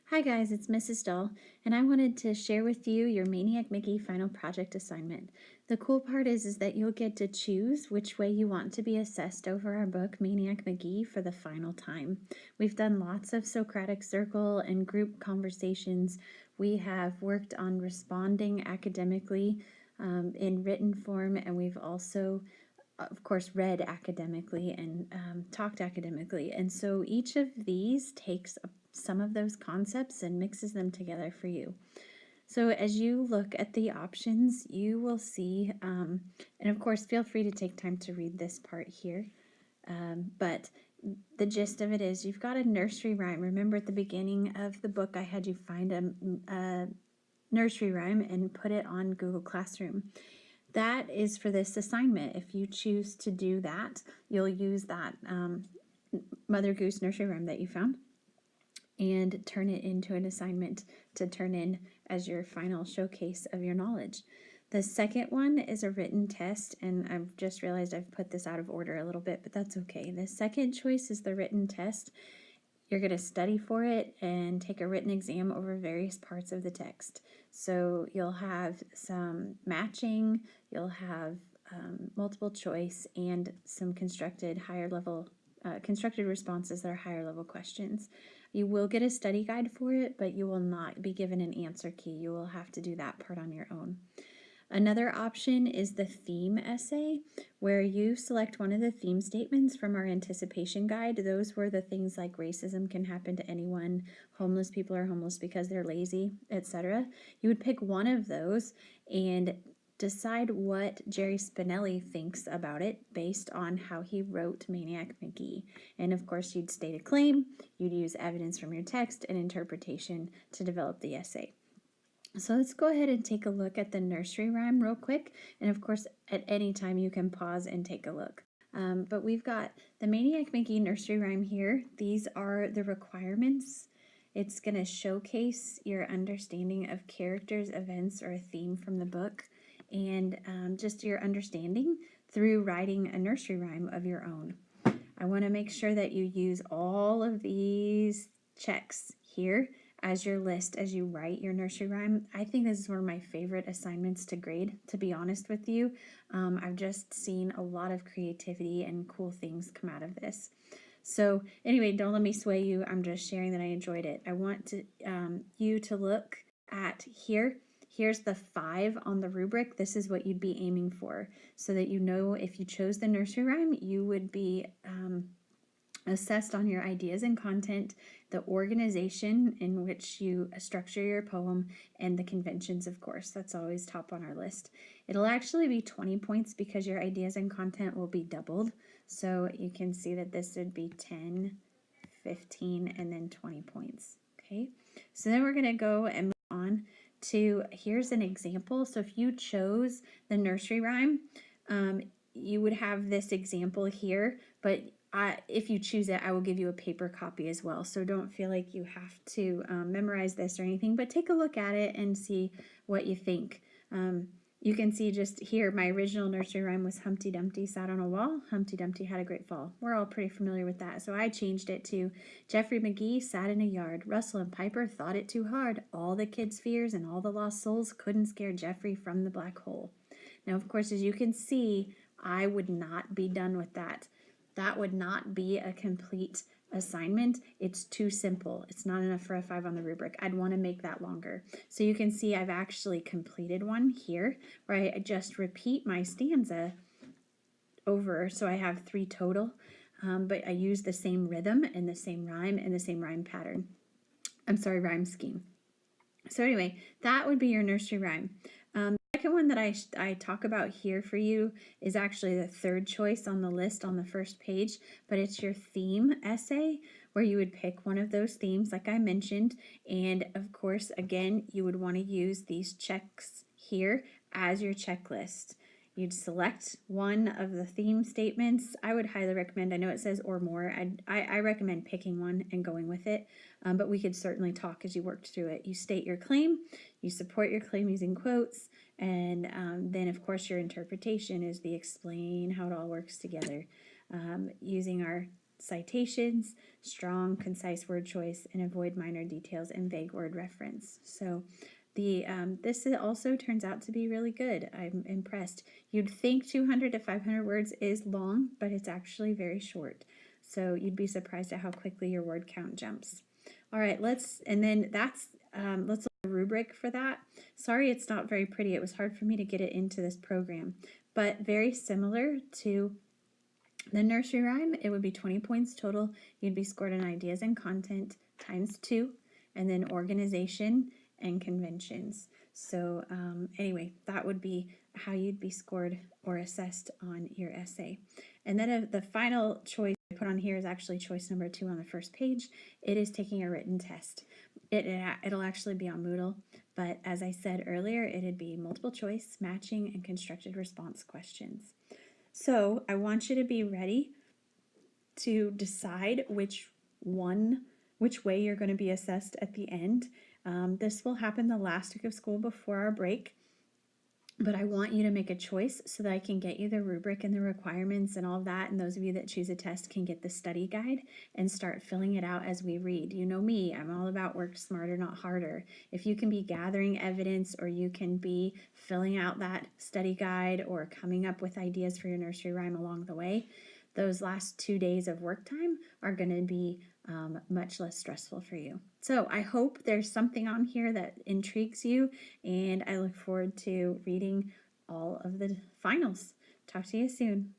Hi guys, it's Mrs. Dahl, and I wanted to share with you your Maniac Magee final project assignment. The cool part is that you'll get to choose which way you want to be assessed over our book, Maniac Magee, for the final time. We've done lots of Socratic circle and group conversations. We have worked on responding academically in written form, and we've also of course, read academically and talked academically. And so each of these takes some of those concepts and mixes them together for you. So as you look at the options, you will see, and of course, feel free to take time to read this part here. But the gist of it is you've got a nursery rhyme. Remember at the beginning of the book, I had you find a nursery rhyme and put it on Google Classroom. That is for this assignment. If you choose to do that, you'll use that Mother Goose nursery rhyme that you found and turn it into an assignment to turn in as your final showcase of your knowledge. The second one is a written test, and I've just realized I've put this out of order a little bit, but that's okay. The second choice is the written test. You're going to study for it and take a written exam over various parts of the text. So you'll have some matching, you'll have multiple choice, and some constructed constructed responses that are higher level questions. You will get a study guide for it, but you will not be given an answer key. You will have to do that part on your own. Another option is the theme essay, where you select one of the theme statements from our anticipation guide. Those were the things like racism can happen to anyone, homeless people are homeless because they're lazy, etc. You would pick one of those and decide what Jerry Spinelli thinks about it based on how he wrote Maniac Magee. And of course, you'd state a claim, you'd use evidence from your text and interpretation to develop the essay. So let's go ahead and take a look at the nursery rhyme real quick. And of course, at any time you can pause and take a look. But we've got the Maniac Magee nursery rhyme here. These are the requirements. It's going to showcase your understanding of characters, events, or a theme from the book, and just your understanding through writing a nursery rhyme of your own. I want to make sure that you use all of these checks here as your list as you write your nursery rhyme. I think this is one of my favorite assignments to grade, to be honest with you. I've just seen a lot of creativity and cool things come out of this. So anyway, don't let me sway you. I'm just sharing that I enjoyed it. I want you to look at here. Here's the 5 on the rubric. This is what you'd be aiming for, so that you know if you chose the nursery rhyme, you would be assessed on your ideas and content, the organization in which you structure your poem, and the conventions, of course. That's always top on our list. It'll actually be 20 points because your ideas and content will be doubled. So you can see that this would be 10, 15, and then 20 points. Okay, so then we're going to go and move on to, here's an example. So if you chose the nursery rhyme, you would have this example here, but if you choose it, I will give you a paper copy as well. So don't feel like you have to memorize this or anything, but take a look at it and see what you think. You can see just here, my original nursery rhyme was Humpty Dumpty sat on a wall. Humpty Dumpty had a great fall. We're all pretty familiar with that. So I changed it to Jeffrey McGee sat in a yard. Russell and Piper thought it too hard. All the kids' fears and all the lost souls couldn't scare Jeffrey from the black hole. Now, of course, as you can see, I would not be done with that. That would not be a complete assignment. It's too simple. It's not enough for a 5 on the rubric. I'd want to make that longer. So you can see I've actually completed one here where I just repeat my stanza over. So I have 3 total, but I use the same rhythm and the same rhyme and the same rhyme pattern. I'm sorry, rhyme scheme. So anyway, that would be your nursery rhyme. The second one that I talk about here for you is actually the 3rd choice on the list on the first page, but it's your theme essay, where you would pick one of those themes like I mentioned, and of course, again, you would want to use these checks here as your checklist. You'd select one of the theme statements. I would highly recommend, I know it says or more, I recommend picking one and going with it, but we could certainly talk as you worked through it. You state your claim, you support your claim using quotes, and then of course your interpretation is the explain how it all works together using our citations, strong, concise word choice, and avoid minor details and vague word reference. So this also turns out to be really good. I'm impressed. You'd think 200 to 500 words is long, but it's actually very short. So you'd be surprised at how quickly your word count jumps. All right, let's look at a rubric for that. Sorry, it's not very pretty. It was hard for me to get it into this program, but very similar to the nursery rhyme. It would be 20 points total. You'd be scored on ideas and content times 2, and then organization and conventions. So anyway, that would be how you'd be scored or assessed on your essay. And then the final choice I put on here is actually choice number 2 on the first page. It is taking a written test. It'll actually be on Moodle, but as I said earlier, it'd be multiple choice, matching, and constructed response questions. So I want you to be ready to decide which way you're going to be assessed at the end. This will happen the last week of school before our break, but I want you to make a choice so that I can get you the rubric and the requirements and all that, and those of you that choose a test can get the study guide and start filling it out as we read. You know me, I'm all about work smarter, not harder. If you can be gathering evidence, or you can be filling out that study guide or coming up with ideas for your nursery rhyme along the way, those last 2 days of work time are going to be much less stressful for you. So I hope there's something on here that intrigues you, and I look forward to reading all of the finals. Talk to you soon.